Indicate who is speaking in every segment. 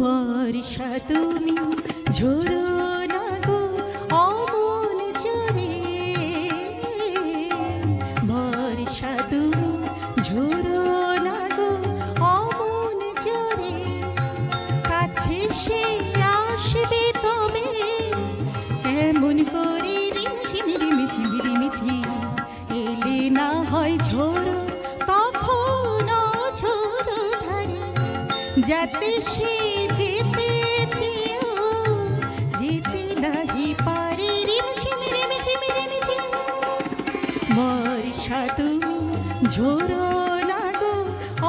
Speaker 1: বর্ষা তুমি ঝরো না গো অমন জোরে, বর্ষা তুমি ঝরো না গো অমন জোরে, কাছে সে আসবে তবে এমন করে রিমঝিম রিমঝিম রিমঝিম, এলে না হয় ঝোড়ো তখন ঝোড়ো ধারে, যাতে সে যেতে চেয়েও যেতে নাহি পারে রিমঝিম রিমঝিম রিমঝিম, বর্ষা তুমি ঝোড়ো না গো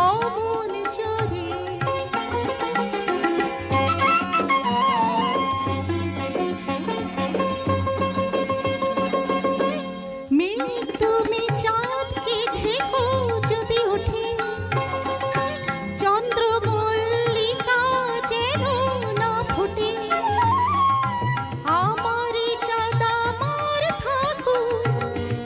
Speaker 1: অমন জোরে। মেঘ তুমি চাঁদকে ঢেকো যদি ওঠে, চন্দ্রমল্লিকা যেন না ফোটে, আমারই চাঁদ আমার থাকুক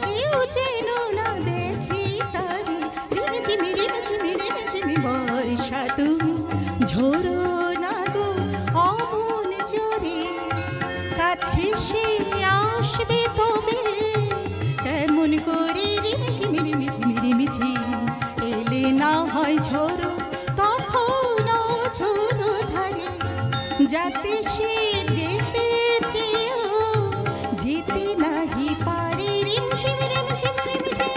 Speaker 1: কেউ যেন না দেখে তারে রিমঝিম রিমঝিম রিমঝিম, বর্ষা তুমি ঝোড়ো না গো অমন জোরে, কাছে সে আসবে তবে কেমন করে রিমঝিম রিমঝিম রিমঝিম, এলে না হয় ঝোড়ো তখন ঝোড়ো ধারে, যাতে সে যেতে চেয়েও যেতে নাহি পারে রিমঝিম রিমঝিম রিমঝিম।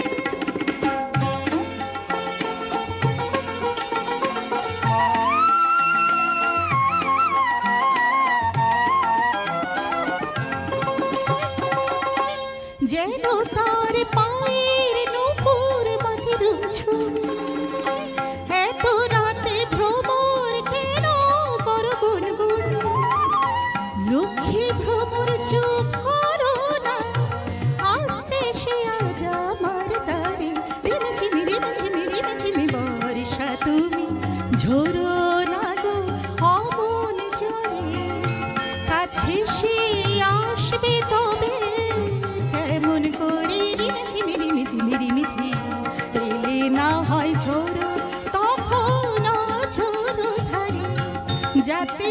Speaker 1: যেন তার পায়ের নূপুর বাজে রুঝুম, এত রাতে ভ্রমর কেন করো গুনগুন, লক্ষ্মী ভ্রমর চুপ করো না, আসছে সে আজ আমার দ্বারে রিমঝিম রিমঝিম রিমঝিম, বর্ষা তুমি ঝোড়ো না গো অমন জোরে, কাছে সে আসবে তবে কেমন করে রিমঝিম রিমঝিম রিমঝিম, এলে না হয় ঝোড়ো তখন ঝোড়ো ধারে, যাতে